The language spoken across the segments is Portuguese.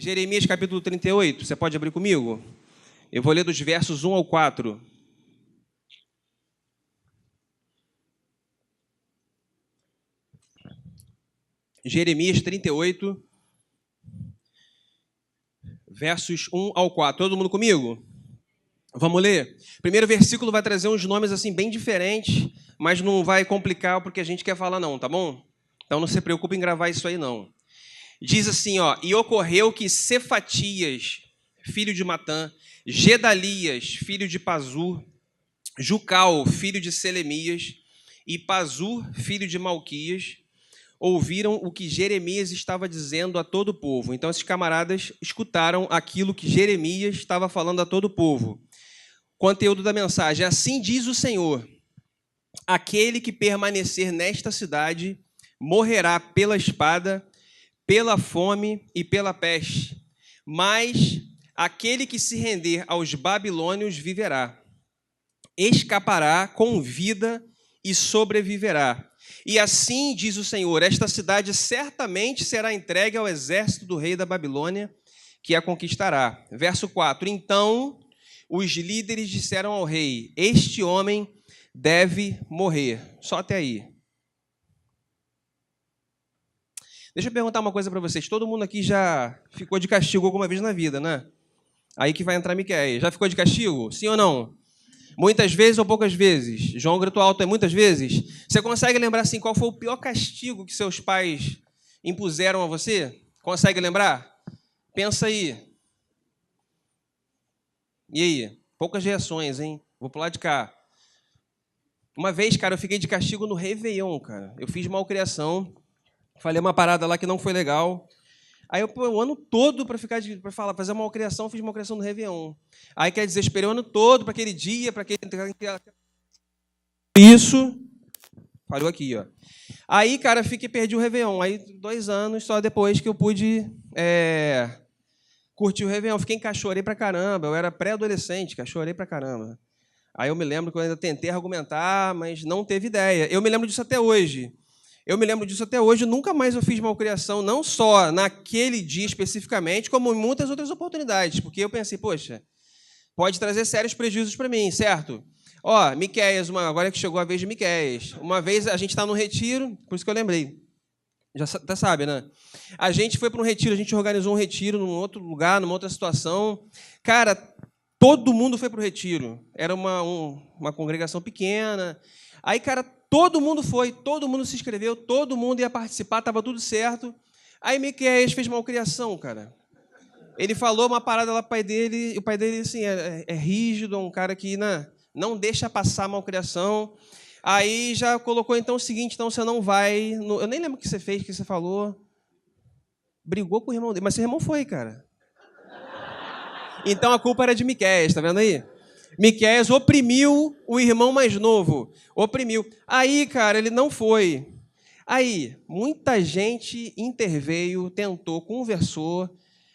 Jeremias capítulo 38, você pode abrir comigo? Eu vou ler dos versos 1 ao 4. Jeremias 38, versos 1 ao 4. Todo mundo comigo? Vamos ler? O primeiro versículo vai trazer uns nomes assim bem diferentes, mas não vai complicar porque a gente quer falar não, tá bom? Então não se preocupe em gravar isso aí não. Diz assim, ó: e ocorreu que Cefatias, filho de Matã, Gedalias, filho de Pazur, Jucal, filho de Selemias, e Pazur, filho de Malquias, ouviram o que Jeremias estava dizendo a todo o povo. Então esses camaradas escutaram aquilo que Jeremias estava falando a todo o povo. Conteúdo da mensagem: assim diz o Senhor: aquele que permanecer nesta cidade morrerá pela espada, pela fome e pela peste, mas aquele que se render aos babilônios viverá, escapará com vida e sobreviverá. E assim diz o Senhor: esta cidade certamente será entregue ao exército do rei da Babilônia, que a conquistará. Verso 4: então os líderes disseram ao rei: este homem deve morrer. Só até aí. Deixa eu perguntar uma coisa para vocês. Todo mundo aqui já ficou de castigo alguma vez na vida, né? Aí que vai entrar Miqueias. Já ficou de castigo? Sim ou não? Muitas vezes ou poucas vezes? João gritou alto, é muitas vezes? Você consegue lembrar assim qual foi o pior castigo que seus pais impuseram a você? Consegue lembrar? Pensa aí. E aí? Poucas reações, hein? Vou pro lado de cá. Uma vez, cara, eu fiquei de castigo no Réveillon, cara. Eu fiz malcriação. Falei uma parada lá que não foi legal. Aí eu, o ano todo para fazer uma malcriação, fiz malcriação no Réveillon. Aí quer dizer, esperei o ano todo para aquele dia, para aquele... Isso. Falou aqui, ó. Aí, cara, perdi o Réveillon. Aí, 2 anos só depois que eu pude curtir o Réveillon. Fiquei chorei pra caramba. Eu era pré-adolescente, chorei pra caramba. Aí eu me lembro que eu ainda tentei argumentar, mas não teve ideia. Eu me lembro disso até hoje. Nunca mais eu fiz malcriação, não só naquele dia especificamente, como em muitas outras oportunidades, porque eu pensei, poxa, pode trazer sérios prejuízos para mim, certo? Ó, Miqueias, agora que chegou a vez de Miqueias. Uma vez a gente está no retiro, por isso que eu lembrei. Já até sabe, né? A gente foi para um retiro, a gente organizou um retiro num outro lugar, numa outra situação. Cara, todo mundo foi para o retiro. Era uma congregação pequena. Aí, cara, todo mundo foi, todo mundo se inscreveu, todo mundo ia participar, estava tudo certo. Aí Miqueias fez malcriação, cara. Ele falou uma parada lá para o pai dele, e o pai dele assim, é rígido, é um cara que não deixa passar a malcriação. Aí já colocou então o seguinte: então você não vai... Eu nem lembro o que você fez, o que você falou. Brigou com o irmão dele, mas seu irmão foi, cara. Então a culpa era de Miqueias, tá vendo aí? Miqueias oprimiu o irmão mais novo. Oprimiu. Aí, cara, ele não foi. Aí, muita gente interveio, tentou, conversou.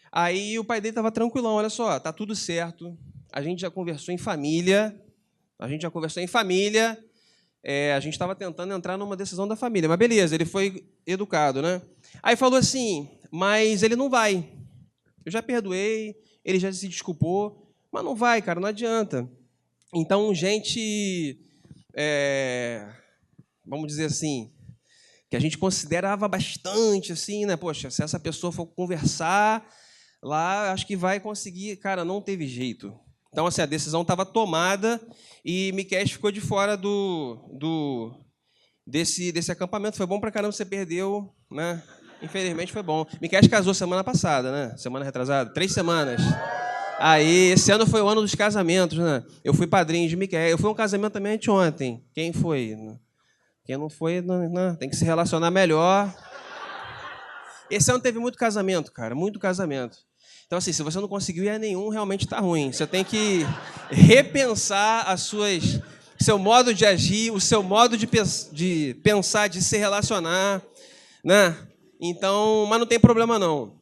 Aí o pai dele estava tranquilão. Olha só, tá tudo certo. A gente já conversou em família. A gente estava tentando entrar numa decisão da família. Mas beleza, ele foi educado, né? Aí falou assim, mas ele não vai. Eu já perdoei, ele já se desculpou. Mas não vai, cara, não adianta. Então, gente, vamos dizer assim, que a gente considerava bastante, assim, né? Poxa, se essa pessoa for conversar lá, acho que vai conseguir. Cara, não teve jeito. Então, assim, a decisão estava tomada e Miqueias ficou de fora desse acampamento. Foi bom pra caramba, você perdeu, né? Infelizmente foi bom. Miqueias casou semana passada, né? Semana retrasada, 3 semanas. Aí, esse ano foi o ano dos casamentos, né? Eu fui padrinho de Miqueias. Eu fui um casamento também anteontem. Quem foi? Quem não foi, não, tem que se relacionar melhor. Esse ano teve muito casamento, cara, muito casamento. Então, assim, se você não conseguiu ir a nenhum, realmente está ruim. Você tem que repensar seu modo de agir, o seu modo de pensar, de se relacionar, né? Então, mas não tem problema, não.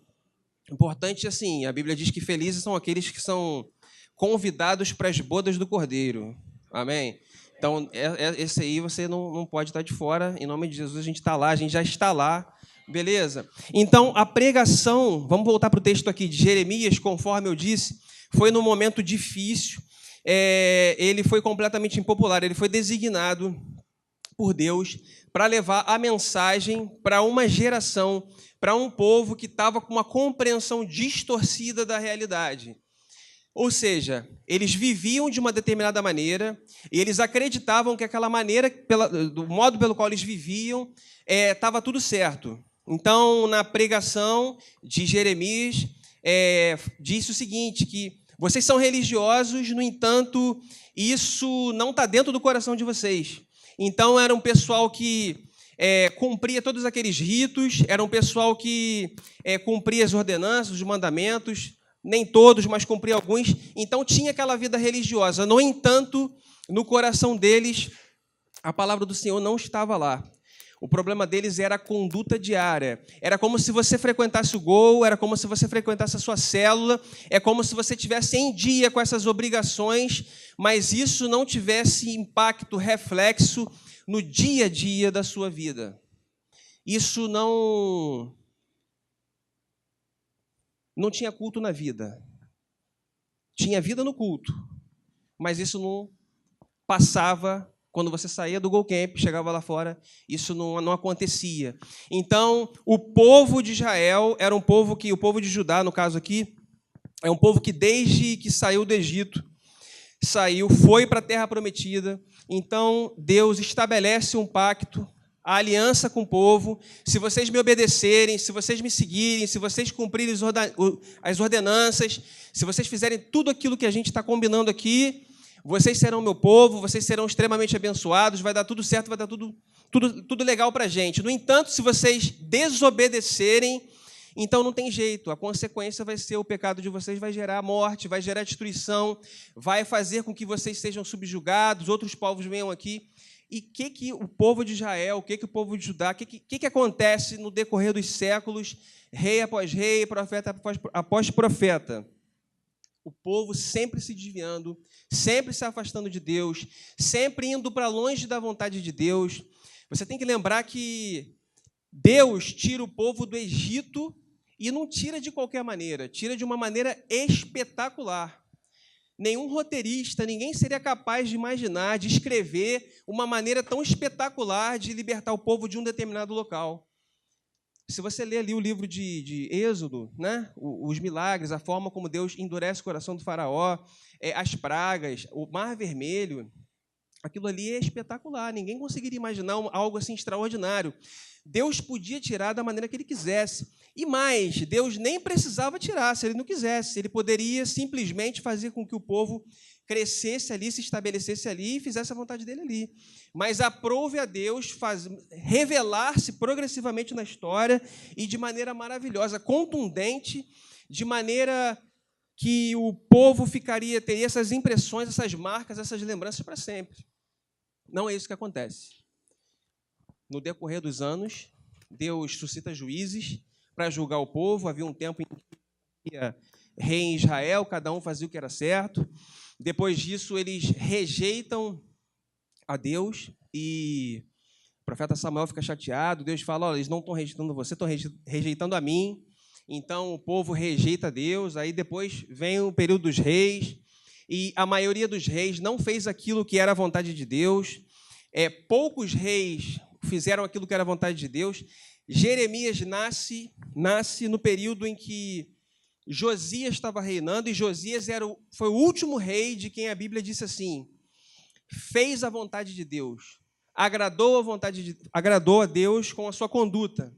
Importante, assim, a Bíblia diz que felizes são aqueles que são convidados para as bodas do Cordeiro. Amém? Então, esse aí você não pode estar de fora. Em nome de Jesus, a gente está lá, a gente já está lá. Beleza? Então, a pregação, vamos voltar para o texto aqui de Jeremias, conforme eu disse, foi num momento difícil, ele foi completamente impopular, ele foi designado por Deus para levar a mensagem para uma geração, para um povo que estava com uma compreensão distorcida da realidade. Ou seja, eles viviam de uma determinada maneira e eles acreditavam que aquela maneira, do modo pelo qual eles viviam, estava tudo certo. Então, na pregação de Jeremias, disse o seguinte, que vocês são religiosos, no entanto, isso não está dentro do coração de vocês. Então, era um pessoal que cumpria todos aqueles ritos, era um pessoal que cumpria as ordenanças, os mandamentos, nem todos, mas cumpria alguns. Então, tinha aquela vida religiosa. No entanto, no coração deles, a palavra do Senhor não estava lá. O problema deles era a conduta diária. Era como se você frequentasse o Gol, era como se você frequentasse a sua célula, é como se você estivesse em dia com essas obrigações, mas isso não tivesse impacto, reflexo no dia a dia da sua vida. Isso não tinha culto na vida. Tinha vida no culto, mas isso não passava. Quando você saía do Go Camp, chegava lá fora, isso não acontecia. Então, o povo de Israel era um povo que, o povo de Judá, no caso aqui, é um povo que desde que saiu do Egito, foi para a Terra Prometida. Então, Deus estabelece um pacto, a aliança com o povo. Se vocês me obedecerem, se vocês me seguirem, se vocês cumprirem as ordenanças, se vocês fizerem tudo aquilo que a gente está combinando aqui, vocês serão meu povo, vocês serão extremamente abençoados, vai dar tudo certo, vai dar tudo legal para a gente. No entanto, se vocês desobedecerem, então não tem jeito, a consequência vai ser o pecado de vocês, vai gerar morte, vai gerar destruição, vai fazer com que vocês sejam subjugados, outros povos venham aqui. E o que o povo de Israel, o que o povo de Judá, o que acontece no decorrer dos séculos, rei após rei, profeta após profeta? O povo sempre se desviando, sempre se afastando de Deus, sempre indo para longe da vontade de Deus. Você tem que lembrar que Deus tira o povo do Egito e não tira de qualquer maneira, tira de uma maneira espetacular. Nenhum roteirista, ninguém seria capaz de imaginar, de escrever uma maneira tão espetacular de libertar o povo de um determinado local. Se você ler ali o livro de Êxodo, né, os milagres, a forma como Deus endurece o coração do faraó, as pragas, o Mar Vermelho, aquilo ali é espetacular. Ninguém conseguiria imaginar algo assim extraordinário. Deus podia tirar da maneira que Ele quisesse. E mais, Deus nem precisava tirar se Ele não quisesse. Ele poderia simplesmente fazer com que o povo crescesse ali, se estabelecesse ali e fizesse a vontade dele ali. Mas aprove a Deus revelar-se progressivamente na história e de maneira maravilhosa, contundente, de maneira que o povo teria essas impressões, essas marcas, essas lembranças para sempre. Não é isso que acontece. No decorrer dos anos, Deus suscita juízes para julgar o povo. Havia um tempo em que havia rei em Israel, cada um fazia o que era certo. Depois disso, eles rejeitam a Deus e o profeta Samuel fica chateado. Deus fala, olha, eles não estão rejeitando você, estão rejeitando a mim. Então, o povo rejeita Deus. Aí, depois, vem o período dos reis e a maioria dos reis não fez aquilo que era a vontade de Deus. Poucos reis fizeram aquilo que era a vontade de Deus. Jeremias nasce no período em que Josias estava reinando, e Josias foi o último rei de quem a Bíblia disse assim, fez a vontade de Deus, agradou a Deus com a sua conduta.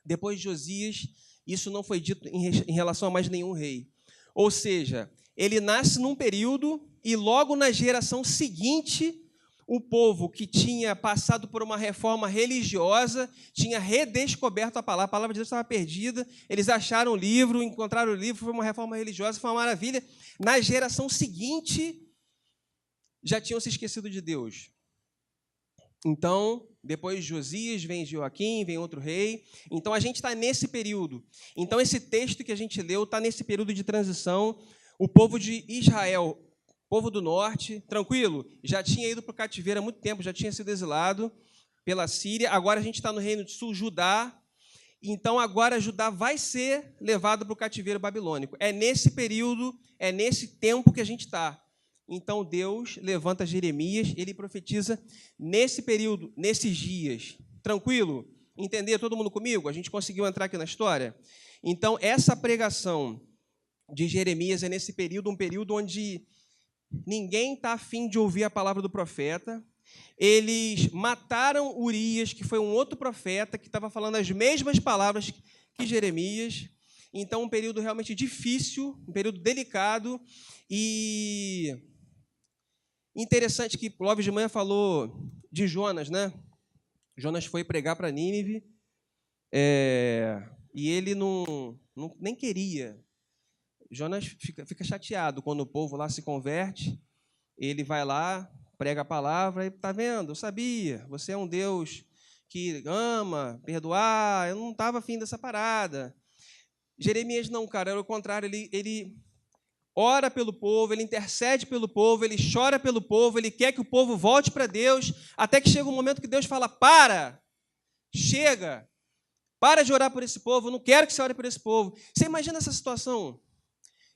Depois de Josias, isso não foi dito em relação a mais nenhum rei. Ou seja, ele nasce num período e logo na geração seguinte, o povo que tinha passado por uma reforma religiosa tinha redescoberto a palavra de Deus estava perdida, eles acharam o livro, encontraram o livro, foi uma reforma religiosa, foi uma maravilha. Na geração seguinte, já tinham se esquecido de Deus. Então, depois de Josias, vem Joaquim, vem outro rei. Então, a gente está nesse período. Então, esse texto que a gente leu está nesse período de transição. O povo de Israel, povo do norte, tranquilo, já tinha ido para o cativeiro há muito tempo, já tinha sido exilado pela Síria. Agora a gente está no Reino do Sul, Judá. Então, agora Judá vai ser levado para o cativeiro babilônico. É nesse período, é nesse tempo que a gente está. Então, Deus levanta Jeremias, ele profetiza nesse período, nesses dias. Tranquilo? Entender todo mundo comigo? A gente conseguiu entrar aqui na história? Então, essa pregação de Jeremias é nesse período, um período onde ninguém está afim de ouvir a palavra do profeta. Eles mataram Urias, que foi um outro profeta, que estava falando as mesmas palavras que Jeremias. Então, um período realmente difícil, um período delicado. E interessante que Clóvis de Manhã falou de Jonas, né? Jonas foi pregar para Nínive, e ele nem queria. Jonas fica chateado quando o povo lá se converte. Ele vai lá, prega a palavra e está vendo? Eu sabia, você é um Deus que ama, perdoar, eu não estava afim dessa parada. Jeremias não, cara, era o contrário, ele ora pelo povo, ele intercede pelo povo, ele chora pelo povo, ele quer que o povo volte para Deus, até que chega um momento que Deus fala, chega, para de orar por esse povo, eu não quero que você ore por esse povo. Você imagina essa situação?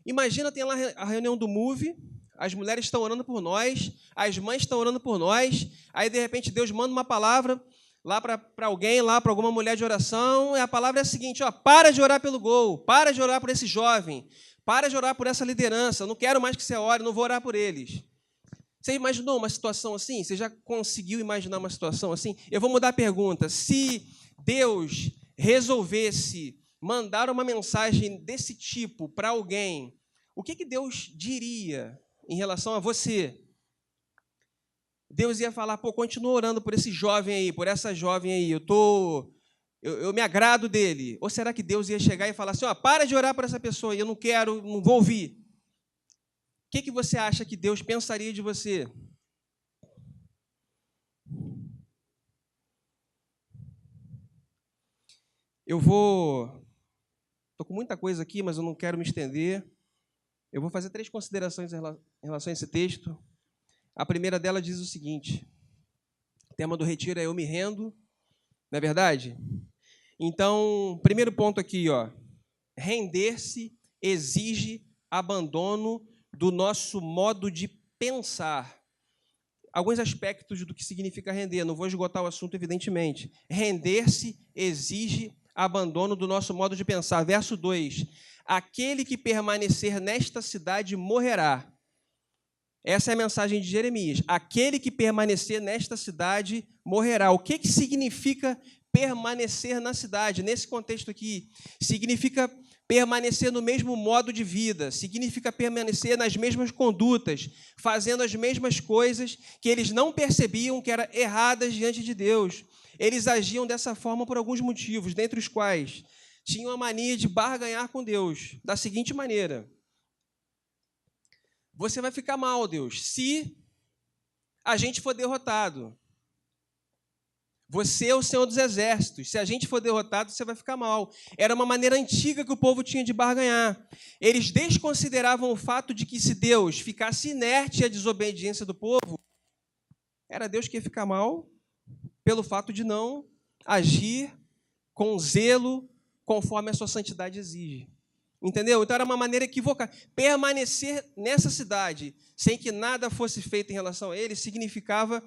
Imagina, tem lá a reunião do MOVE, as mulheres estão orando por nós, as mães estão orando por nós, aí, de repente, Deus manda uma palavra lá para alguém, lá para alguma mulher de oração, e a palavra é a seguinte, para de orar pelo Gol, para de orar por esse jovem, para de orar por essa liderança, eu não quero mais que você ore, não vou orar por eles. Você imaginou uma situação assim? Você já conseguiu imaginar uma situação assim? Eu vou mudar a pergunta. Se Deus resolvesse mandar uma mensagem desse tipo para alguém, o que Deus diria em relação a você? Deus ia falar, continua orando por esse jovem aí, por essa jovem aí, eu me agrado dele. Ou será que Deus ia chegar e falar assim, para de orar por essa pessoa, eu não quero, não vou ouvir. O que você acha que Deus pensaria de você? Estou com muita coisa aqui, mas eu não quero me estender. Eu vou fazer 3 considerações em relação a esse texto. A primeira dela diz o seguinte, o tema do retiro é eu me rendo, não é verdade? Então, primeiro ponto aqui, render-se exige abandono do nosso modo de pensar. Alguns aspectos do que significa render, não vou esgotar o assunto, evidentemente. Render-se exige abandono do nosso modo de pensar. Verso 2, aquele que permanecer nesta cidade morrerá. Essa é a mensagem de Jeremias. Aquele que permanecer nesta cidade morrerá. O que significa permanecer na cidade? Nesse contexto aqui, significa permanecer no mesmo modo de vida, significa permanecer nas mesmas condutas, fazendo as mesmas coisas que eles não percebiam que eram erradas diante de Deus. Eles agiam dessa forma por alguns motivos, dentre os quais tinham a mania de barganhar com Deus, da seguinte maneira: você vai ficar mal, Deus, se a gente for derrotado. Você é o Senhor dos Exércitos. Se a gente for derrotado, você vai ficar mal. Era uma maneira antiga que o povo tinha de barganhar. Eles desconsideravam o fato de que se Deus ficasse inerte à desobediência do povo, era Deus que ia ficar mal pelo fato de não agir com zelo conforme a sua santidade exige. Entendeu? Então era uma maneira equivocada. Permanecer nessa cidade sem que nada fosse feito em relação a eles significava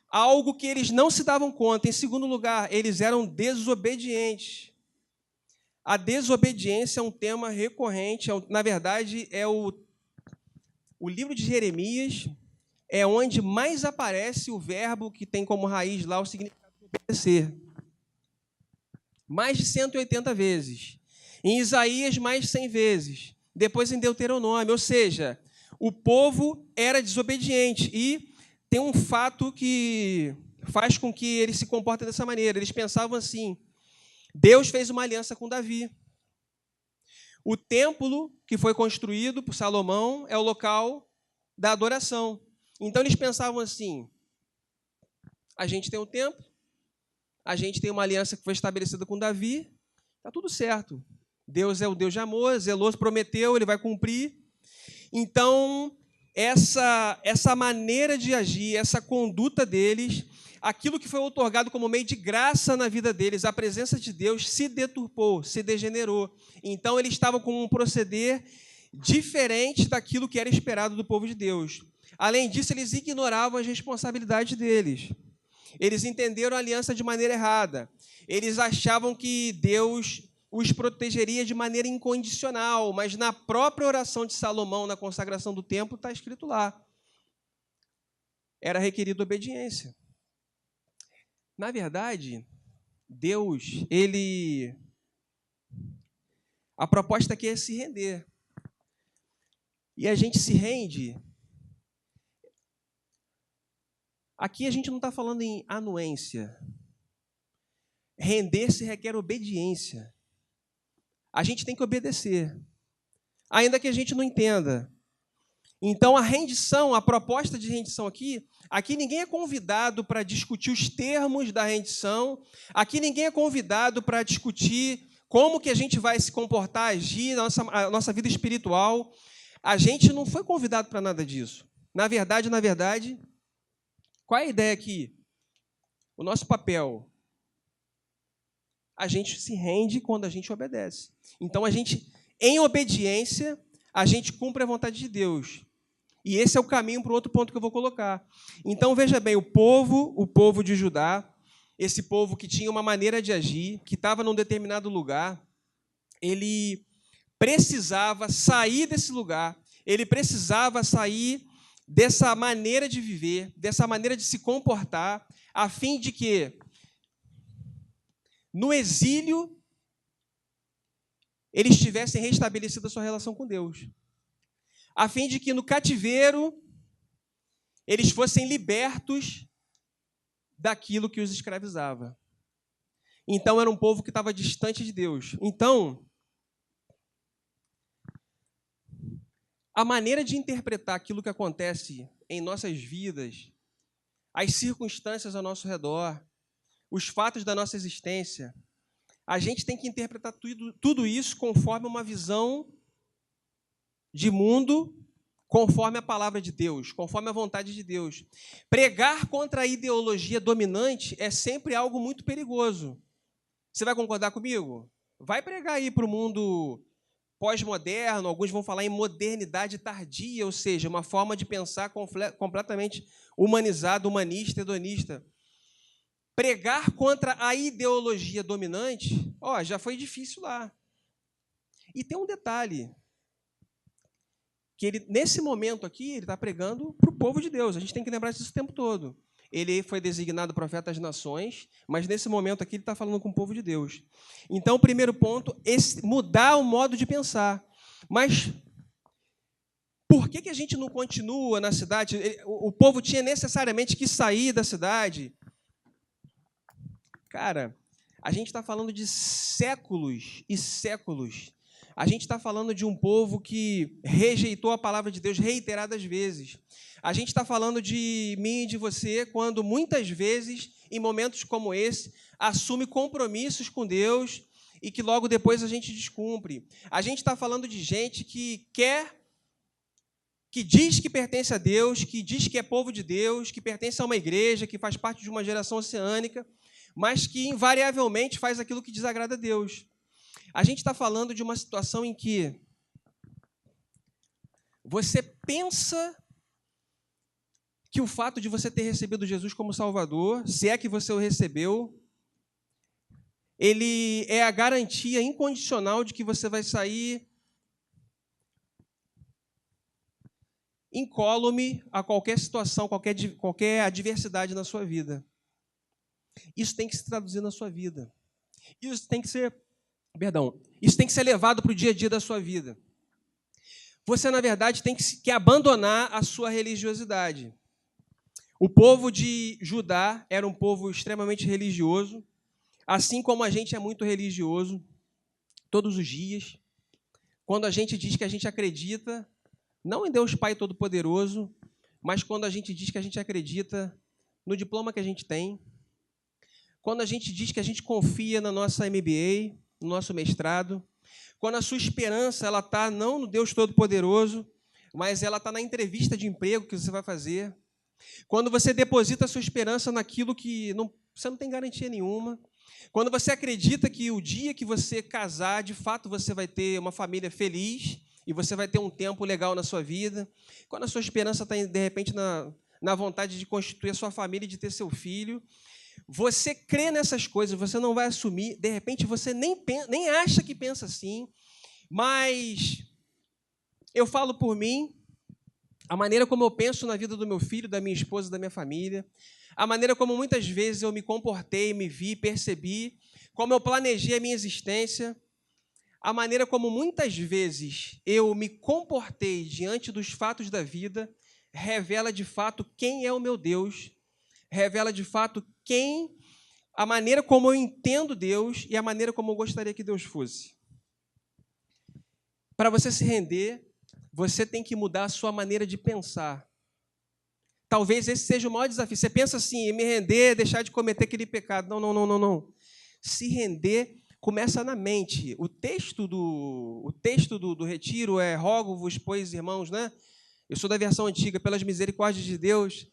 algo que eles não se davam conta. Em segundo lugar, eles eram desobedientes. A desobediência é um tema recorrente, na verdade, é o livro de Jeremias é onde mais aparece o verbo que tem como raiz lá o significado de obedecer. Mais de 180 vezes. Em Isaías, mais de 100 vezes. Depois em Deuteronômio. Ou seja, o povo era desobediente. E tem um fato que faz com que eles se comportem dessa maneira. Eles pensavam assim: Deus fez uma aliança com Davi. O templo que foi construído por Salomão é o local da adoração. Então eles pensavam assim: a gente tem um templo, a gente tem uma aliança que foi estabelecida com Davi, está tudo certo. Deus é o Deus de amor, zeloso, prometeu, ele vai cumprir. Então, essa maneira de agir, essa conduta deles, aquilo que foi outorgado como meio de graça na vida deles, a presença de Deus se deturpou, se degenerou. Então, eles estavam com um proceder diferente daquilo que era esperado do povo de Deus. Além disso, eles ignoravam as responsabilidades deles. Eles entenderam a aliança de maneira errada. Eles achavam que Deus os protegeria de maneira incondicional, mas na própria oração de Salomão, na consagração do templo, está escrito lá. Era requerida obediência. Na verdade, Deus, a proposta aqui é se render. E a gente se rende. Aqui a gente não está falando em anuência. Render-se requer obediência. A gente tem que obedecer, ainda que a gente não entenda. Então, a rendição, a proposta de rendição aqui ninguém é convidado para discutir os termos da rendição, aqui ninguém é convidado para discutir como que a gente vai se comportar, agir na nossa vida espiritual. A gente não foi convidado para nada disso. Na verdade, qual é a ideia aqui? O nosso papel, a gente se rende quando a gente obedece. Então, em obediência, a gente cumpre a vontade de Deus. E esse é o caminho para o outro ponto que eu vou colocar. Então, veja bem, o povo de Judá, esse povo que tinha uma maneira de agir, que estava num determinado lugar, ele precisava sair desse lugar, ele precisava sair dessa maneira de viver, dessa maneira de se comportar, a fim de que, no exílio, eles tivessem restabelecido a sua relação com Deus. A fim de que, no cativeiro, eles fossem libertos daquilo que os escravizava. Então, era um povo que estava distante de Deus. Então, a maneira de interpretar aquilo que acontece em nossas vidas, as circunstâncias ao nosso redor, os fatos da nossa existência, a gente tem que interpretar tudo isso conforme uma visão de mundo, conforme a palavra de Deus, conforme a vontade de Deus. Pregar contra a ideologia dominante é sempre algo muito perigoso. Você vai concordar comigo? Vai pregar aí para o mundo pós-moderno, alguns vão falar em modernidade tardia, ou seja, uma forma de pensar completamente humanizada, humanista, hedonista. Pregar contra a ideologia dominante, já foi difícil lá. E tem um detalhe, que ele, nesse momento aqui, ele está pregando para o povo de Deus. A gente tem que lembrar disso o tempo todo. Ele foi designado profeta das nações, mas nesse momento aqui ele está falando com o povo de Deus. Então, o primeiro ponto é mudar o modo de pensar. Mas por que a gente não continua na cidade? O povo tinha necessariamente que sair da cidade. Cara, a gente está falando de séculos e séculos. A gente está falando de um povo que rejeitou a palavra de Deus reiteradas vezes. A gente está falando de mim e de você, quando muitas vezes, em momentos como esse, assume compromissos com Deus e que logo depois a gente descumpre. A gente está falando de gente que diz que pertence a Deus, que diz que é povo de Deus, que pertence a uma igreja, que faz parte de uma geração oceânica, mas que invariavelmente faz aquilo que desagrada a Deus. A gente está falando de uma situação em que você pensa que o fato de você ter recebido Jesus como Salvador, se é que você o recebeu, ele é a garantia incondicional de que você vai sair incólume a qualquer situação, qualquer adversidade na sua vida. Isso tem que se traduzir na sua vida. Isso tem que ser levado para o dia a dia da sua vida. Você, na verdade, tem que abandonar a sua religiosidade. O povo de Judá era um povo extremamente religioso, assim como a gente é muito religioso todos os dias. Quando a gente diz que a gente acredita, não em Deus Pai Todo-Poderoso, mas quando a gente diz que a gente acredita no diploma que a gente tem, quando a gente diz que a gente confia na nossa MBA, no nosso mestrado, quando a sua esperança ela está não no Deus Todo-Poderoso, mas ela está na entrevista de emprego que você vai fazer, Quando você deposita a sua esperança naquilo que você não tem garantia nenhuma. Quando você acredita que o dia que você casar, de fato você vai ter uma família feliz e você vai ter um tempo legal na sua vida. Quando a sua esperança está, de repente, na vontade de constituir a sua família e de ter seu filho. Você crê nessas coisas, você não vai assumir. De repente, você nem acha que pensa assim. Mas eu falo por mim, a maneira como eu penso na vida do meu filho, da minha esposa, da minha família, a maneira como muitas vezes eu me comportei, me vi, percebi, como eu planejei a minha existência, a maneira como muitas vezes eu me comportei diante dos fatos da vida, revela de fato quem é o meu Deus, revela de fato a maneira como eu entendo Deus e a maneira como eu gostaria que Deus fosse. Para você se render, você tem que mudar a sua maneira de pensar. Talvez esse seja o maior desafio. Você pensa assim, me render, deixar de cometer aquele pecado. Não. Se render começa na mente. O texto do retiro é: rogo-vos, pois, irmãos, né? Eu sou da versão antiga, pelas misericórdias de Deus,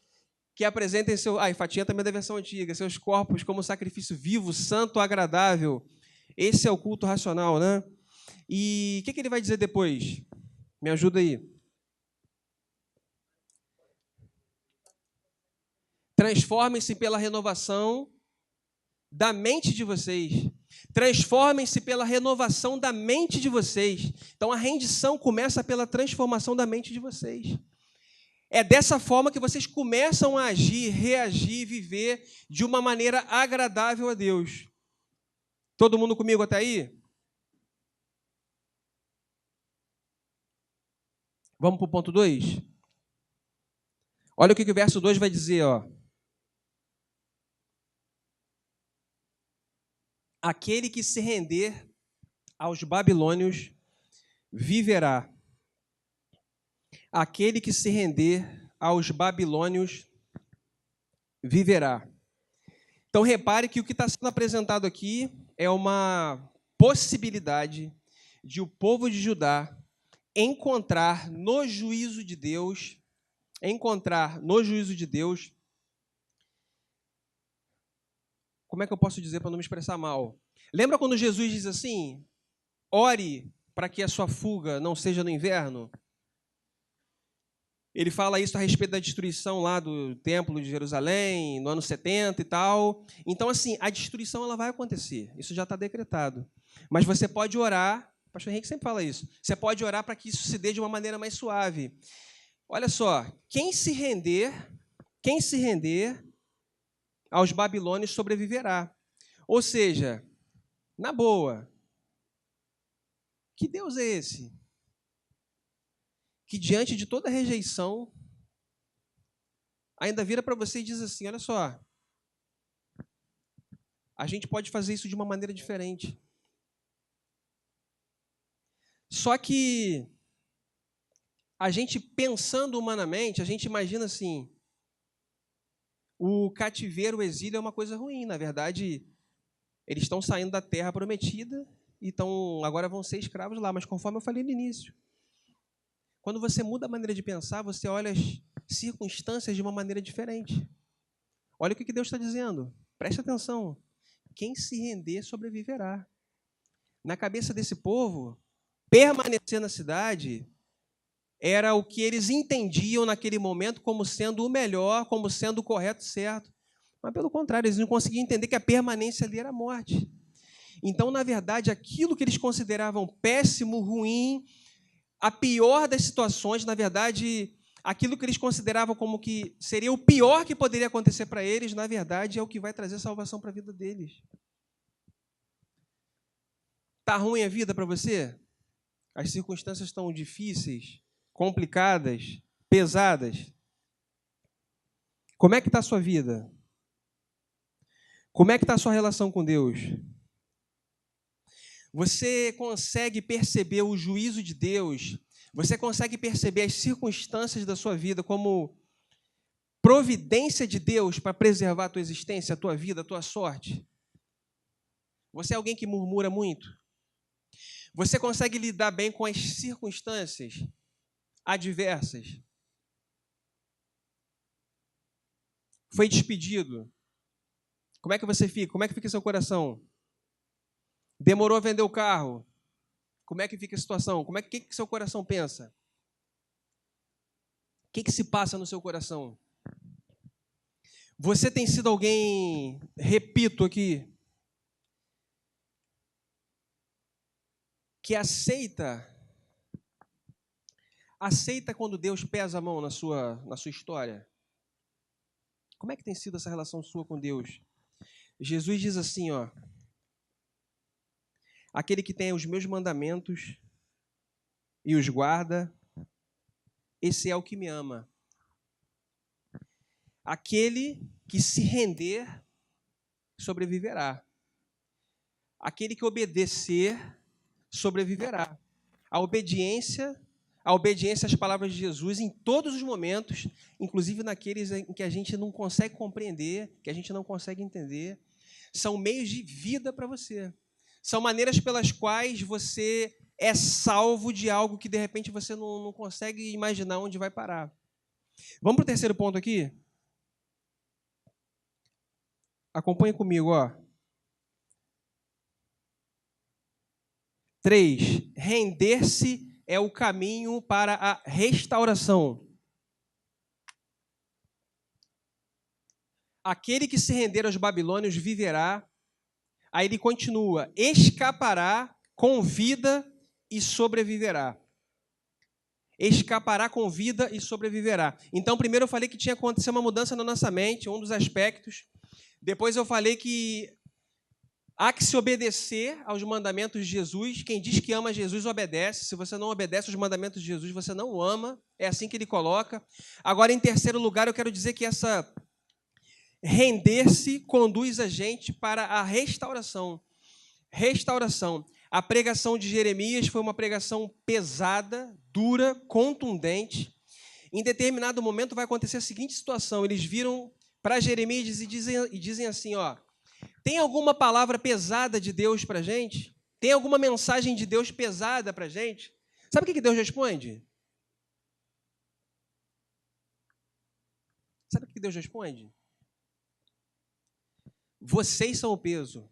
que apresentem e Fatinha também é da versão antiga, seus corpos como sacrifício vivo, santo, agradável. Esse é o culto racional, né? E o que ele vai dizer depois? Me ajuda aí. Transformem-se pela renovação da mente de vocês. Transformem-se pela renovação da mente de vocês. Então, a rendição começa pela transformação da mente de vocês. É dessa forma que vocês começam a agir, reagir, viver de uma maneira agradável a Deus. Todo mundo comigo até aí? Vamos para o ponto 2? Olha o que o verso 2 vai dizer, ó. Aquele que se render aos babilônios viverá. Aquele que se render aos babilônios viverá. Então, repare que o que está sendo apresentado aqui é uma possibilidade de o povo de Judá encontrar no juízo de Deus, como é que eu posso dizer para não me expressar mal? Lembra quando Jesus diz assim, ore para que a sua fuga não seja no inverno? Ele fala isso a respeito da destruição lá do templo de Jerusalém, no ano 70 e tal. Então, assim, a destruição ela vai acontecer. Isso já está decretado. Mas você pode orar, o pastor Henrique sempre fala isso, você pode orar para que isso se dê de uma maneira mais suave. Olha só, quem se render aos babilônios sobreviverá. Ou seja, na boa, que Deus é esse? Que diante de toda rejeição, ainda vira para você e diz assim, olha só, a gente pode fazer isso de uma maneira diferente. Só que a gente pensando humanamente, a gente imagina assim, o cativeiro, o exílio é uma coisa ruim. Na verdade, eles estão saindo da terra prometida e agora vão ser escravos lá. Mas conforme eu falei no início, quando você muda a maneira de pensar, você olha as circunstâncias de uma maneira diferente. Olha o que Deus está dizendo. Preste atenção. Quem se render sobreviverá. Na cabeça desse povo, permanecer na cidade era o que eles entendiam naquele momento como sendo o melhor, como sendo o correto, certo. Mas, pelo contrário, eles não conseguiam entender que a permanência ali era a morte. Então, na verdade, aquilo que eles consideravam péssimo, ruim, a pior das situações, na verdade, aquilo que eles consideravam como que seria o pior que poderia acontecer para eles, na verdade, é o que vai trazer salvação para a vida deles. Está ruim a vida para você? As circunstâncias estão difíceis, complicadas, pesadas? Como é que está a sua vida? Como é que está a sua relação com Deus? Você consegue perceber o juízo de Deus? Você consegue perceber as circunstâncias da sua vida como providência de Deus para preservar a tua existência, a tua vida, a tua sorte? Você é alguém que murmura muito? Você consegue lidar bem com as circunstâncias adversas? Foi despedido. Como é que você fica? Como é que fica seu coração? Demorou a vender o carro. Como é que fica a situação? Como é que seu coração pensa? O que se passa no seu coração? Você tem sido alguém, repito aqui, que aceita quando Deus pesa a mão na sua história? Como é que tem sido essa relação sua com Deus? Jesus diz assim, ó: aquele que tem os meus mandamentos e os guarda, esse é o que me ama. Aquele que se render, sobreviverá. Aquele que obedecer, sobreviverá. A obediência às palavras de Jesus em todos os momentos, inclusive naqueles em que a gente não consegue compreender, que a gente não consegue entender, são meios de vida para você. São maneiras pelas quais você é salvo de algo que, de repente, você não consegue imaginar onde vai parar. Vamos para o terceiro ponto aqui? Acompanhe comigo, ó. 3. Render-se é o caminho para a restauração. Aquele que se render aos babilônios viverá. Aí ele continua: escapará com vida e sobreviverá. Escapará com vida e sobreviverá. Então, primeiro eu falei que tinha que acontecer uma mudança na nossa mente, um dos aspectos. Depois eu falei que há que se obedecer aos mandamentos de Jesus. Quem diz que ama Jesus, obedece. Se você não obedece aos mandamentos de Jesus, você não o ama. É assim que ele coloca. Agora, em terceiro lugar, eu quero dizer que essa render-se conduz a gente para a restauração. Restauração. A pregação de Jeremias foi uma pregação pesada, dura, contundente. Em determinado momento vai acontecer a seguinte situação. Eles viram para Jeremias e dizem assim, ó: tem alguma palavra pesada de Deus para a gente? Tem alguma mensagem de Deus pesada para a gente? Sabe o que Deus responde? Sabe o que Deus responde? Vocês são o peso.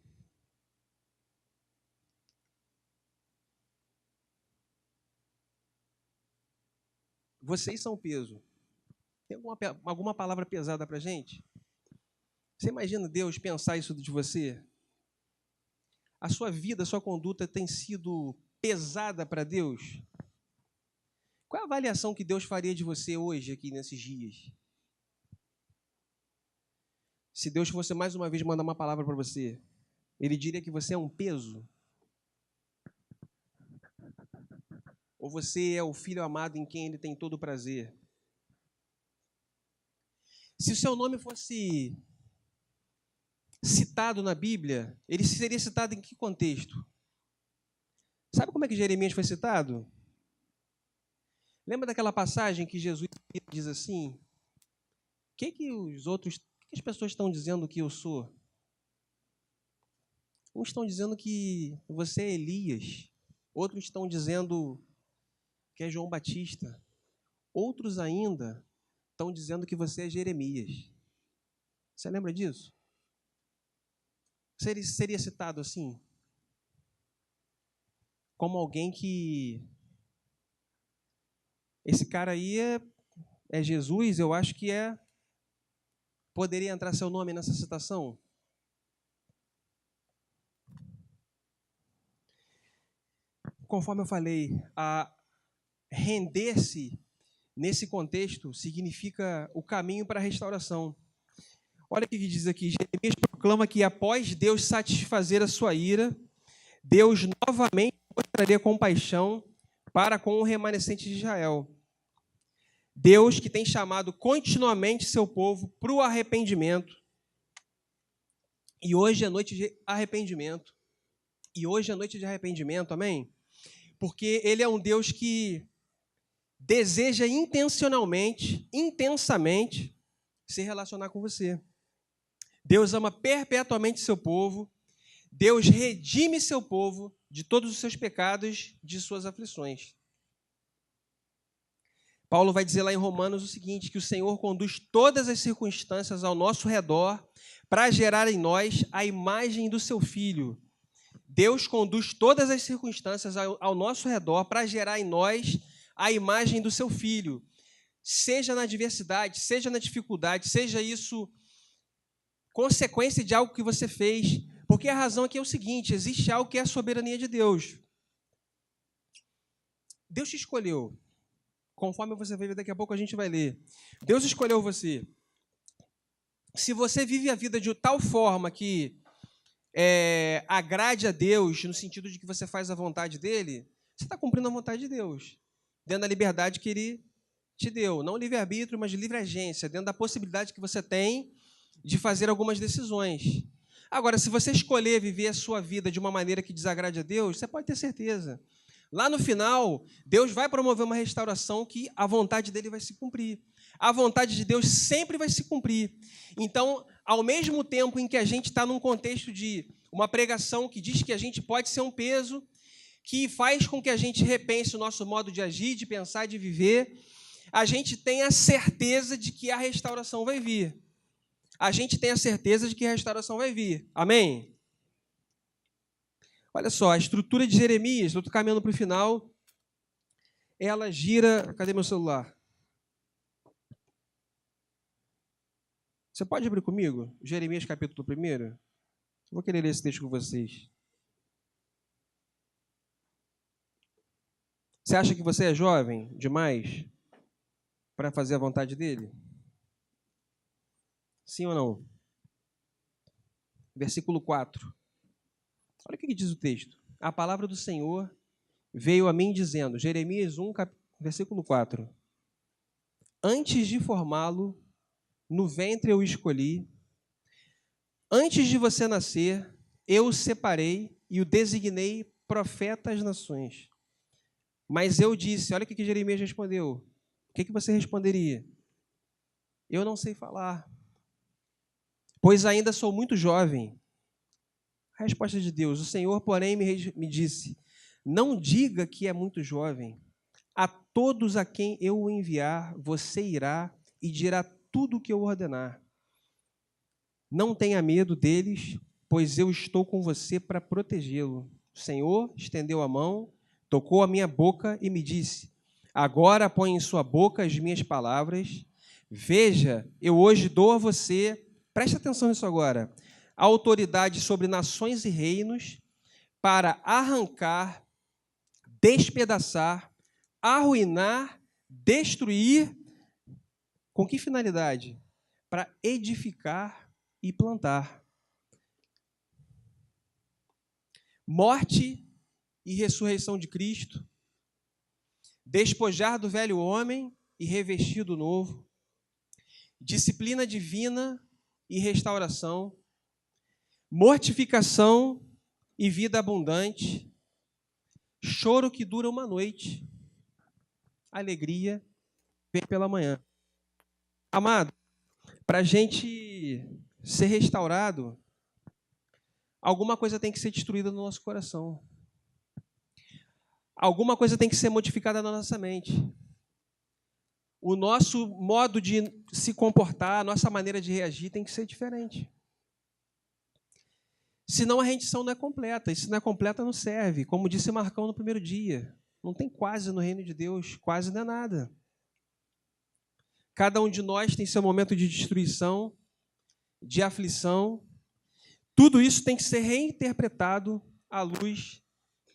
Vocês são o peso. Tem alguma palavra pesada para a gente? Você imagina Deus pensar isso de você? A sua vida, a sua conduta tem sido pesada para Deus? Qual é a avaliação que Deus faria de você hoje, aqui nesses dias? Se Deus fosse mais uma vez mandar uma palavra para você, Ele diria que você é um peso? Ou você é o filho amado em quem Ele tem todo o prazer? Se o seu nome fosse citado na Bíblia, ele seria citado em que contexto? Sabe como é que Jeremias foi citado? Lembra daquela passagem que Jesus diz assim: o que as pessoas estão dizendo que eu sou? Uns estão dizendo que você é Elias, outros estão dizendo que é João Batista, outros ainda estão dizendo que você é Jeremias. Você lembra disso? Seria citado assim? Como alguém que... esse cara aí é Jesus, eu acho que é... Poderia entrar seu nome nessa citação? Conforme eu falei, a render-se nesse contexto significa o caminho para a restauração. Olha o que diz aqui: Jeremias proclama que após Deus satisfazer a sua ira, Deus novamente mostraria compaixão para com o remanescente de Israel. Deus que tem chamado continuamente seu povo para o arrependimento. E hoje é noite de arrependimento. E hoje é noite de arrependimento, amém? Porque Ele é um Deus que deseja intencionalmente, intensamente, se relacionar com você. Deus ama perpetuamente seu povo. Deus redime seu povo de todos os seus pecados, de suas aflições. Paulo vai dizer lá em Romanos o seguinte, que o Senhor conduz todas as circunstâncias ao nosso redor para gerar em nós a imagem do seu Filho. Deus conduz todas as circunstâncias ao nosso redor para gerar em nós a imagem do seu Filho. Seja na adversidade, seja na dificuldade, seja isso consequência de algo que você fez. Porque a razão aqui é o seguinte, existe algo que é a soberania de Deus. Deus te escolheu. Conforme você vai ver, daqui a pouco a gente vai ler. Deus escolheu você. Se você vive a vida de tal forma que agrade a Deus, no sentido de que você faz a vontade dele, você está cumprindo a vontade de Deus, dentro da liberdade que ele te deu. Não livre-arbítrio, mas de livre agência, dentro da possibilidade que você tem de fazer algumas decisões. Agora, se você escolher viver a sua vida de uma maneira que desagrade a Deus, você pode ter certeza. Lá no final, Deus vai promover uma restauração que a vontade dele vai se cumprir. A vontade de Deus sempre vai se cumprir. Então, ao mesmo tempo em que a gente está num contexto de uma pregação que diz que a gente pode ser um peso, que faz com que a gente repense o nosso modo de agir, de pensar, de viver, a gente tem a certeza de que a restauração vai vir. A gente tem a certeza de que a restauração vai vir. Amém? Olha só, a estrutura de Jeremias, eu estou caminhando para o final, ela gira... Cadê meu celular? Você pode abrir comigo? Jeremias, capítulo 1? Eu vou querer ler esse texto com vocês. Você acha que você é jovem demais para fazer a vontade dele? Sim ou não? Versículo 4. Olha o que diz o texto. A palavra do Senhor veio a mim dizendo, Jeremias 1, versículo 4. Antes de formá-lo, no ventre eu o escolhi. Antes de você nascer, eu o separei e o designei profeta às nações. Mas eu disse, olha o que Jeremias respondeu. O que você responderia? Eu não sei falar, pois ainda sou muito jovem. A resposta de Deus, o Senhor, porém, me disse, não diga que é muito jovem. A todos a quem eu o enviar, você irá e dirá tudo o que eu ordenar. Não tenha medo deles, pois eu estou com você para protegê-lo. O Senhor estendeu a mão, tocou a minha boca e me disse, agora põe em sua boca as minhas palavras. Veja, eu hoje dou a você, preste atenção nisso agora, a autoridade sobre nações e reinos para arrancar, despedaçar, arruinar, destruir. Com que finalidade? Para edificar e plantar. Morte e ressurreição de Cristo, despojar do velho homem e revestir do novo, disciplina divina e restauração, mortificação e vida abundante, choro que dura uma noite, alegria vem pela manhã. Amado, para a gente ser restaurado, alguma coisa tem que ser destruída no nosso coração. Alguma coisa tem que ser modificada na nossa mente. O nosso modo de se comportar, a nossa maneira de reagir tem que ser diferente. Senão a rendição não é completa. E se não é completa, não serve. Como disse Marcão no primeiro dia, não tem quase no reino de Deus, quase não é nada. Cada um de nós tem seu momento de destruição, de aflição. Tudo isso tem que ser reinterpretado à luz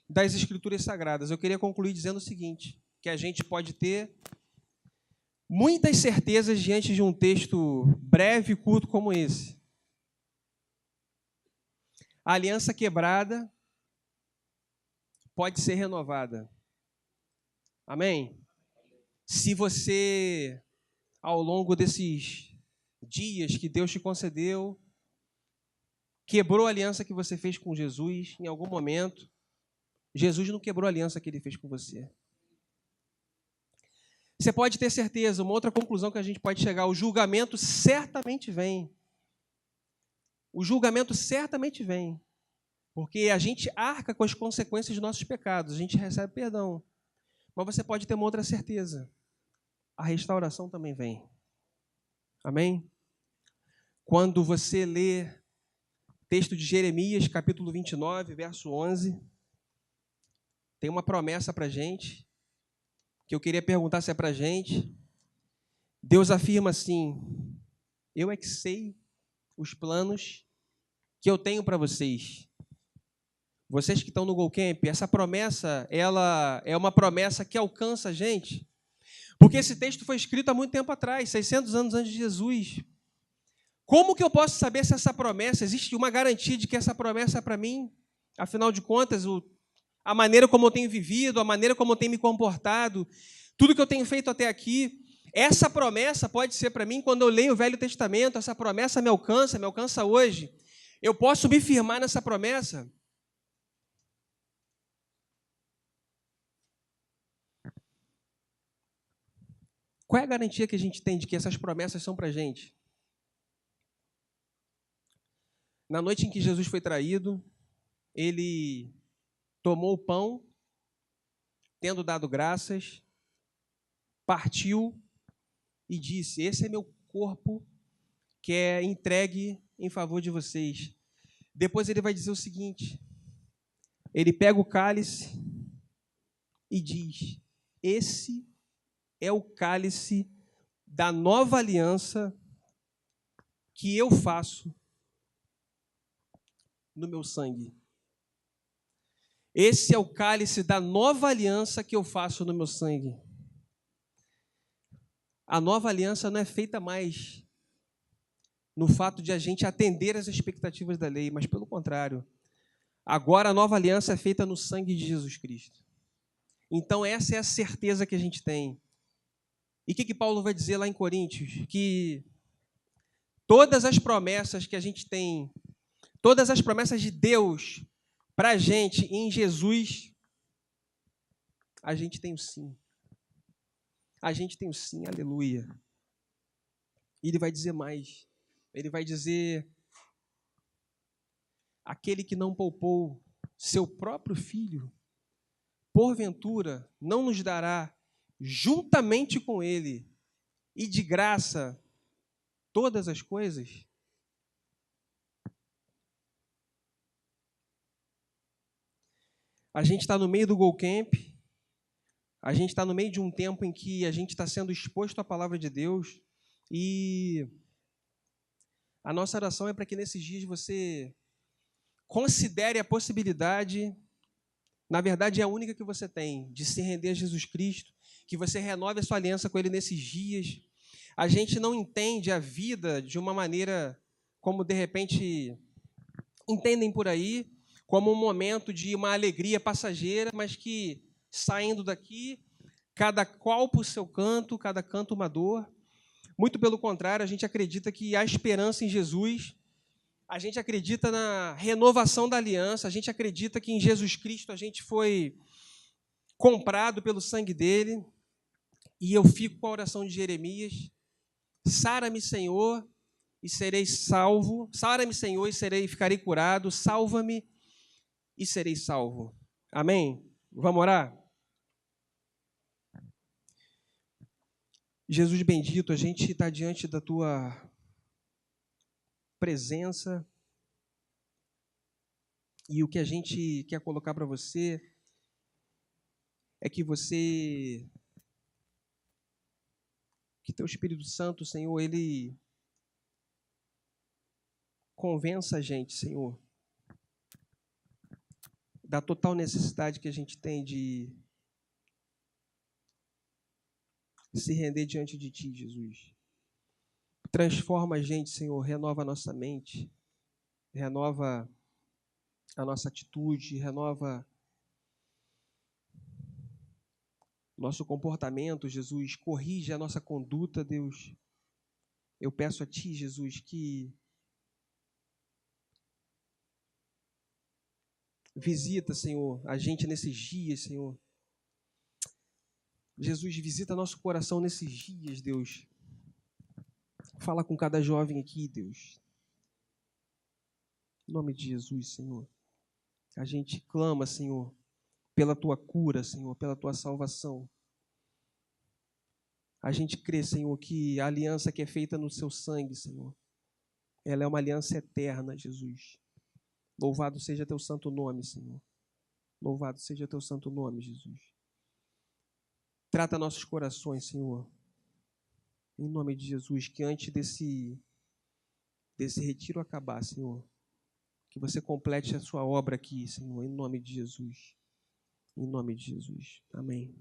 das Escrituras Sagradas. Eu queria concluir dizendo o seguinte, que a gente pode ter muitas certezas diante de um texto breve e curto como esse. A aliança quebrada pode ser renovada. Amém? Se você, ao longo desses dias que Deus te concedeu, quebrou a aliança que você fez com Jesus em algum momento, Jesus não quebrou a aliança que ele fez com você. Você pode ter certeza, uma outra conclusão que a gente pode chegar, o julgamento certamente vem. O julgamento certamente vem. Porque a gente arca com as consequências dos nossos pecados, a gente recebe perdão. Mas você pode ter uma outra certeza. a restauração também vem. Amém? Quando você lê texto de Jeremias, capítulo 29, verso 11, tem uma promessa para a gente, que eu queria perguntar se é para a gente. Deus afirma assim: eu é que sei os planos que eu tenho para vocês. Vocês que estão no GoCamp, essa promessa, ela é uma promessa que alcança a gente, porque esse texto foi escrito há muito tempo atrás, 600 anos antes de Jesus. Como que eu posso saber se essa promessa, existe uma garantia de que essa promessa é para mim? Afinal de contas, a maneira como eu tenho vivido, a maneira como eu tenho me comportado, tudo que eu tenho feito até aqui, essa promessa pode ser para mim quando eu leio o Velho Testamento, essa promessa me alcança hoje. Eu posso me firmar nessa promessa? Qual é a garantia que a gente tem de que essas promessas são para a gente? Na noite em que Jesus foi traído, ele tomou o pão, tendo dado graças, partiu e disse: esse é meu corpo que é entregue em favor de vocês. Depois ele vai dizer o seguinte, ele pega o cálice e diz: esse é o cálice da nova aliança que eu faço no meu sangue. Esse é o cálice da nova aliança que eu faço no meu sangue. A nova aliança não é feita mais no fato de a gente atender às expectativas da lei, mas pelo contrário. Agora a nova aliança é feita no sangue de Jesus Cristo. Então essa é a certeza que a gente tem. E o que Paulo vai dizer lá em Coríntios? Que todas as promessas que a gente tem, todas as promessas de Deus para a gente em Jesus, a gente tem o sim. A gente tem o sim, aleluia. E ele vai dizer mais. Ele vai dizer: aquele que não poupou seu próprio filho, porventura não nos dará juntamente com ele e de graça todas as coisas? A gente está no meio do GoCamp, a gente está no meio de um tempo em que a gente está sendo exposto à palavra de Deus e a nossa oração é para que nesses dias você considere a possibilidade, na verdade é a única que você tem, de se render a Jesus Cristo, que você renove a sua aliança com Ele nesses dias. A gente não entende a vida de uma maneira como, de repente, entendem por aí, como um momento de uma alegria passageira, mas que, saindo daqui, cada qual por seu canto, cada canto uma dor. Muito pelo contrário, a gente acredita que há esperança em Jesus, a gente acredita na renovação da aliança, a gente acredita que em Jesus Cristo a gente foi comprado pelo sangue dele, e eu fico com a oração de Jeremias: sara-me, Senhor, e serei salvo. Sara-me, Senhor, e ficarei curado. Salva-me e serei salvo. Amém? Vamos orar? Jesus bendito, a gente está diante da Tua presença e o que a gente quer colocar para você é que Teu Espírito Santo, Senhor, Ele convença a gente, Senhor, da total necessidade que a gente tem de se render diante de Ti, Jesus. Transforma a gente, Senhor, renova a nossa mente, renova a nossa atitude, renova nosso comportamento, Jesus. Corrige a nossa conduta, Deus. Eu peço a Ti, Jesus, que visita, Senhor, a gente nesses dias, Senhor. Jesus, visita nosso coração nesses dias, Deus. Fala com cada jovem aqui, Deus. Em nome de Jesus, Senhor. A gente clama, Senhor, pela Tua cura, Senhor, pela Tua salvação. A gente crê, Senhor, que a aliança que é feita no seu sangue, Senhor, ela é uma aliança eterna, Jesus. Louvado seja teu santo nome, Senhor. Louvado seja teu santo nome, Jesus. Trata nossos corações, Senhor. Em nome de Jesus, que antes desse retiro acabar, Senhor, que você complete a sua obra aqui, Senhor, em nome de Jesus. Em nome de Jesus. Amém.